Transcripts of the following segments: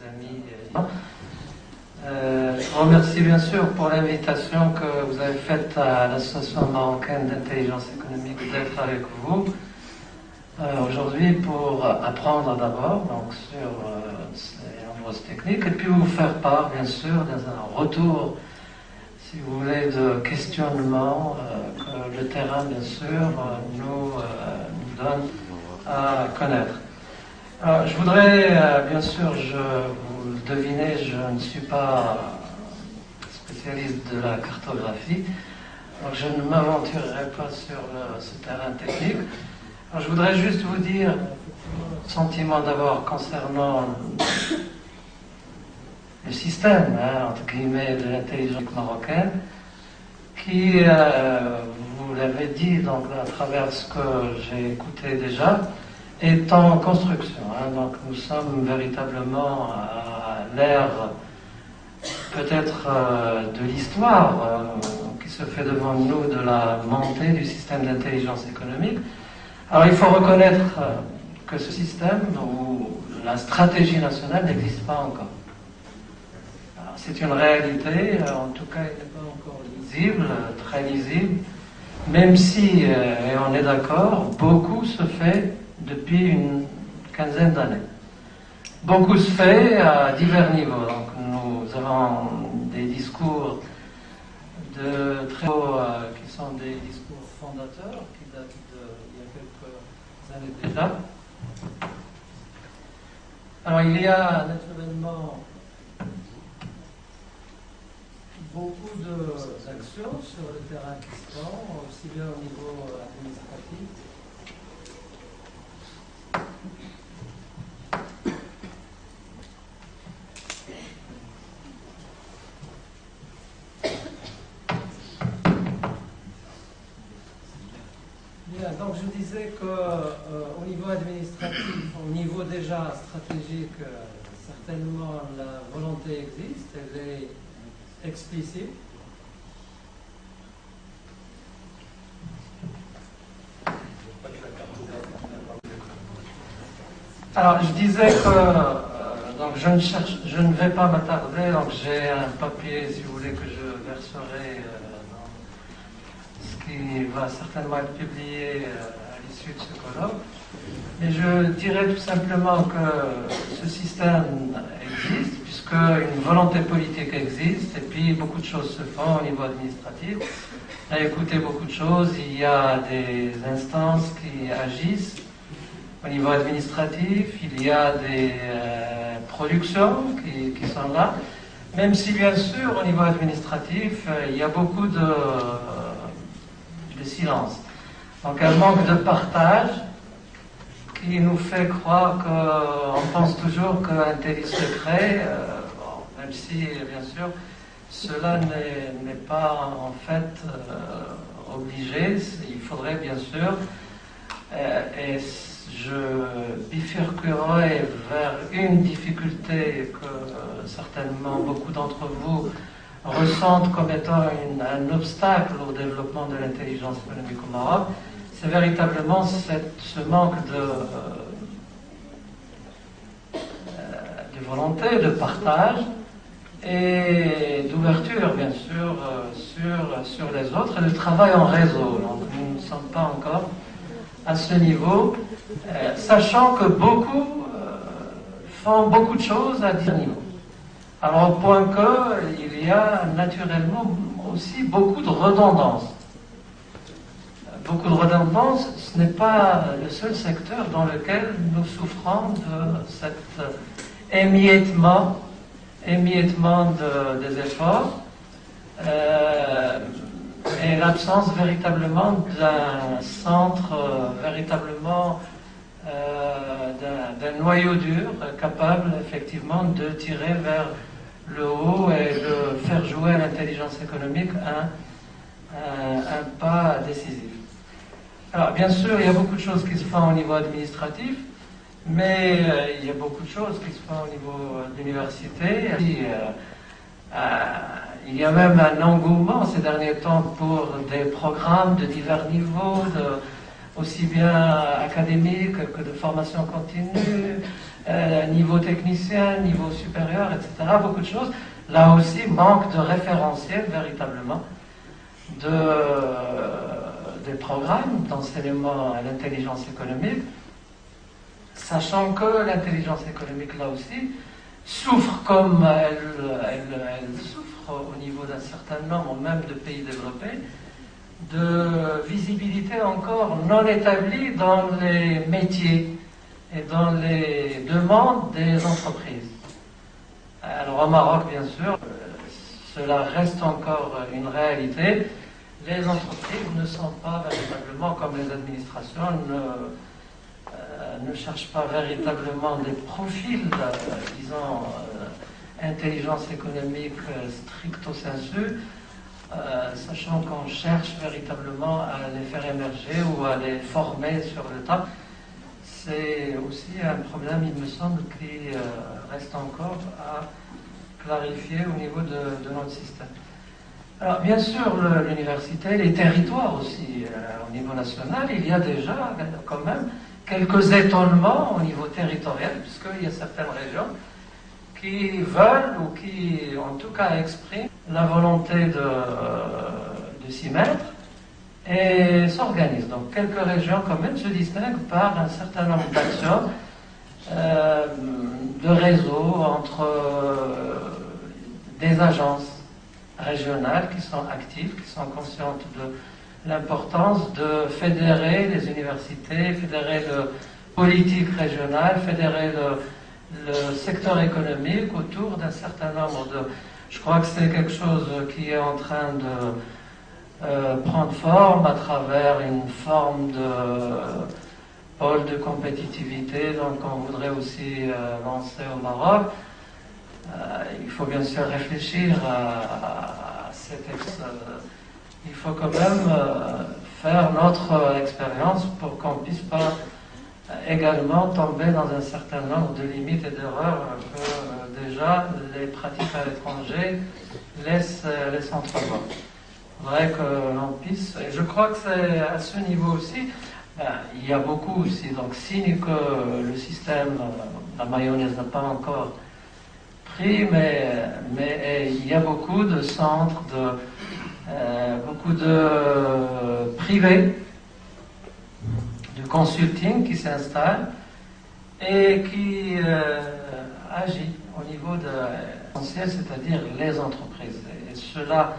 amis. Je remercie bien sûr pour l'invitation que vous avez faite à l'Association marocaine d'intelligence économique d'être avec vous aujourd'hui pour apprendre d'abord donc, sur ces nombreuses techniques et puis vous faire part bien sûr dans un retour, si vous voulez, de questionnement que le terrain bien sûr nous donne à connaître. Alors, je voudrais, bien sûr, vous le devinez, je ne suis pas spécialiste de la cartographie, donc je ne m'aventurerai pas sur ce terrain technique. Alors, je voudrais juste vous dire, sentiment d'abord concernant le système, entre guillemets, de l'intelligence marocaine, qui, vous l'avez dit donc, à travers ce que j'ai écouté déjà, est en construction. Donc nous sommes véritablement à l'ère peut-être de l'histoire qui se fait devant nous de la montée du système d'intelligence économique. Alors il faut reconnaître que ce système ou la stratégie nationale n'existe pas encore. C'est une réalité, en tout cas il n'est pas encore lisible, très lisible, même si, et on est d'accord, beaucoup se fait depuis une quinzaine d'années. Beaucoup se fait à divers niveaux. Donc, nous avons des discours de très hauts qui sont des discours fondateurs qui datent d'il y a quelques années déjà. Alors il y a naturellement beaucoup d'actions sur le terrain qui se font, aussi bien au niveau administratif. Bien, donc je disais qu'au niveau administratif, au niveau déjà stratégique, certainement la volonté existe, elle est explicite. Alors, je disais que donc je ne vais pas m'attarder, donc j'ai un papier, si vous voulez, que je verserai dans ce qui va certainement être publié à l'issue de ce colloque. Mais je dirais tout simplement que ce système existe, puisqu'une volonté politique existe, et puis beaucoup de choses se font au niveau administratif. On a écouté beaucoup de choses, il y a des instances qui agissent. Au niveau administratif, il y a des productions qui sont là, même si bien sûr au niveau administratif, il y a beaucoup de silence. Donc un manque de partage qui nous fait croire qu'on pense toujours qu'un tel secret, même si bien sûr cela n'est pas en fait obligé, il faudrait bien sûr, et je bifurquerai vers une difficulté que certainement beaucoup d'entre vous ressentent comme étant un obstacle au développement de l'intelligence économique au Maroc. C'est véritablement ce manque de volonté, de partage et d'ouverture, bien sûr, sur les autres, et de travail en réseau. Donc, nous ne sommes pas encore à ce niveau, sachant que beaucoup font beaucoup de choses à divers niveaux. Alors, au point qu'il y a naturellement aussi beaucoup de redondance. Beaucoup de redondance, ce n'est pas le seul secteur dans lequel nous souffrons de cet émiettement des efforts et l'absence véritablement d'un centre, véritablement d'un noyau dur capable effectivement de tirer vers le haut et de faire jouer à l'intelligence économique un pas décisif. Alors bien sûr, il y a beaucoup de choses qui se font au niveau administratif, mais il y a beaucoup de choses qui se font au niveau de l'université. Il y a même un engouement ces derniers temps pour des programmes de divers niveaux, aussi bien académique que de formation continue, niveau technicien, niveau supérieur, etc. Beaucoup de choses. Là aussi, manque de référentiel véritablement des programmes d'enseignement à l'intelligence économique, sachant que l'intelligence économique, là aussi, souffre comme elle souffre au niveau d'un certain nombre, même de pays développés, de visibilité encore non établie dans les métiers et dans les demandes des entreprises. Alors au Maroc, bien sûr, cela reste encore une réalité. Les entreprises ne sont pas véritablement, comme les administrations, ne cherchent pas véritablement des profils, disons, intelligence économique stricto sensu, sachant qu'on cherche véritablement à les faire émerger ou à les former sur le tas. C'est aussi un problème, il me semble, qui reste encore à clarifier au niveau de notre système. Alors, bien sûr, l'université, les territoires aussi, au niveau national, il y a déjà quand même quelques étonnements au niveau territorial, puisqu'il y a certaines régions qui veulent ou qui, en tout cas, expriment la volonté de s'y mettre et s'organisent. Donc, quelques régions, quand même, se distinguent par un certain nombre d'actions de réseau entre des agences régionales qui sont actives, qui sont conscientes de l'importance de fédérer les universités, fédérer le politique régionale, fédérer le secteur économique autour d'un certain nombre de... Je crois que c'est quelque chose qui est en train de prendre forme à travers une forme de pôle de compétitivité, donc on voudrait aussi lancer au Maroc. Il faut bien sûr réfléchir à cet il faut quand même faire notre expérience pour qu'on ne puisse pas également tomber dans un certain nombre de limites et d'erreurs que déjà les pratiques à l'étranger laissent entrevoir. Il faudrait que l'on puisse, et je crois que c'est à ce niveau aussi, il y a beaucoup aussi, donc signe que le système, la mayonnaise n'a pas encore pris, mais il y a beaucoup de centres, beaucoup de privés, de consulting qui s'installent et qui agit au niveau de l'essentiel, c'est-à-dire les entreprises. Et cela,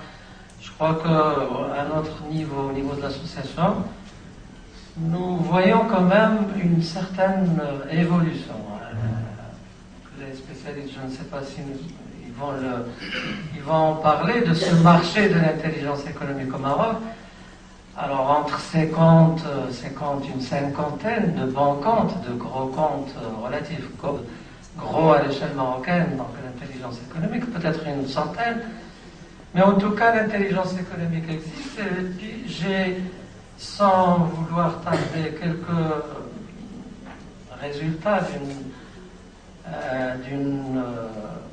je crois qu'à notre niveau, au niveau de l'association, nous voyons quand même une certaine évolution. Les spécialistes, je ne sais pas si ils vont en parler de ce marché de l'intelligence économique au Maroc. Alors entre une cinquantaine de bons comptes, de gros comptes relatifs gros à l'échelle marocaine, donc l'intelligence économique, peut-être une centaine, mais en tout cas l'intelligence économique existe. Et puis j'ai, sans vouloir tarder, quelques résultats d'une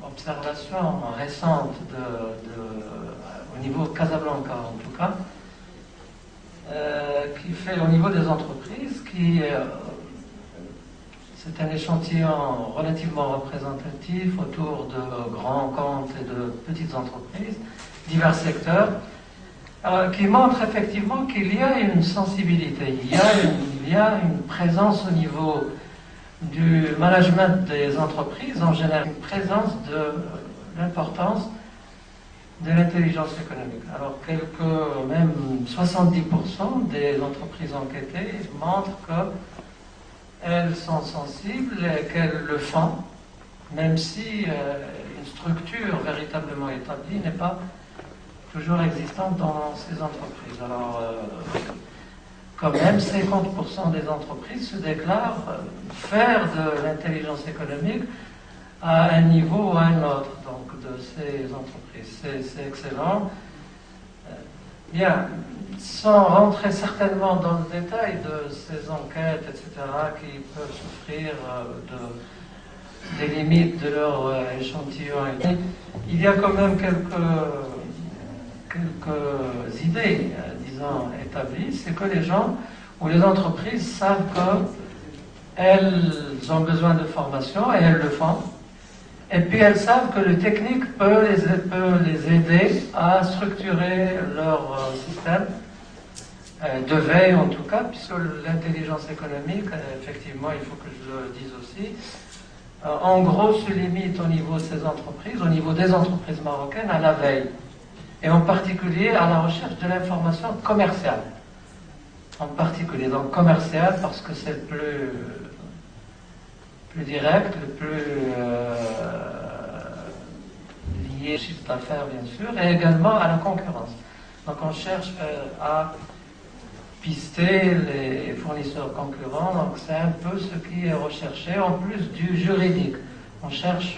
observation récente au niveau de Casablanca en tout cas, qui fait au niveau des entreprises, c'est un échantillon relativement représentatif autour de grands comptes et de petites entreprises, divers secteurs, qui montre effectivement qu'il y a une sensibilité, il y a une présence au niveau du management des entreprises, en général, une présence de l'importance de l'intelligence économique. Alors, même 70% des entreprises enquêtées montrent qu'elles sont sensibles et qu'elles le font, même si une structure véritablement établie n'est pas toujours existante dans ces entreprises. Alors, quand même, 50% des entreprises se déclarent faire de l'intelligence économique à un niveau ou à un autre, donc de ces entreprises. C'est excellent. Bien, sans rentrer certainement dans le détail de ces enquêtes, etc., qui peuvent souffrir des limites de leur échantillon, il y a quand même quelques idées, disons, établies, c'est que les gens, où les entreprises savent qu'elles ont besoin de formation et elles le font. Et puis elles savent que le technique peut les aider à structurer leur système de veille en tout cas, puisque l'intelligence économique, effectivement, il faut que je le dise aussi, en gros se limite au niveau de ces entreprises, au niveau des entreprises marocaines, à la veille. Et en particulier à la recherche de l'information commerciale. En particulier, donc commerciale, parce que c'est le plus direct, le plus lié au chiffre d'affaires, bien sûr, et également à la concurrence. Donc on cherche à pister les fournisseurs concurrents, donc c'est un peu ce qui est recherché, en plus du juridique. On cherche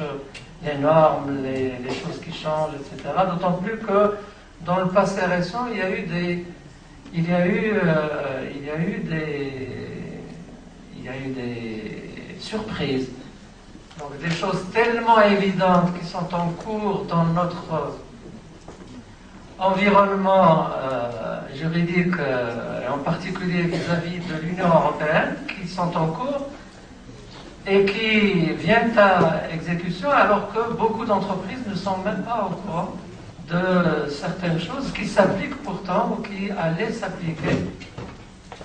les normes, les choses qui changent, etc. D'autant plus que dans le passé récent, il y a eu des surprises. Donc des choses tellement évidentes qui sont en cours dans notre environnement juridique, en particulier vis-à-vis de l'Union européenne, qui sont en cours et qui viennent à exécution, alors que beaucoup d'entreprises ne sont même pas au courant de certaines choses qui s'appliquent pourtant ou qui allaient s'appliquer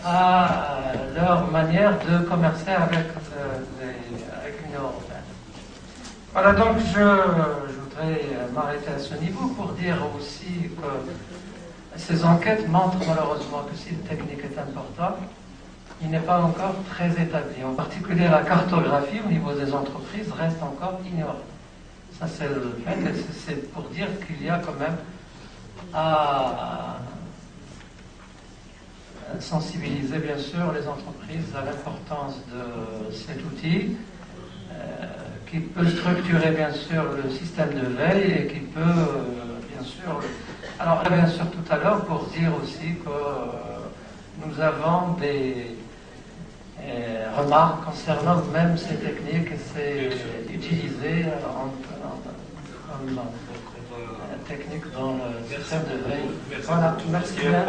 à leur manière de commercer avec l'Union européenne. Voilà, donc je voudrais m'arrêter à ce niveau pour dire aussi que ces enquêtes montrent malheureusement que si le technique est important, il n'est pas encore très établi. En particulier la cartographie au niveau des entreprises reste encore ignorée. Ça c'est le fait, c'est pour dire qu'il y a quand même à sensibiliser bien sûr les entreprises à l'importance de cet outil qui peut structurer bien sûr le système de veille et qui peut bien sûr... Alors bien sûr tout à l'heure pour dire aussi que nous avons des remarques concernant même ces techniques et c'est utilisé comme technique dans le système de veille. Voilà, merci bien.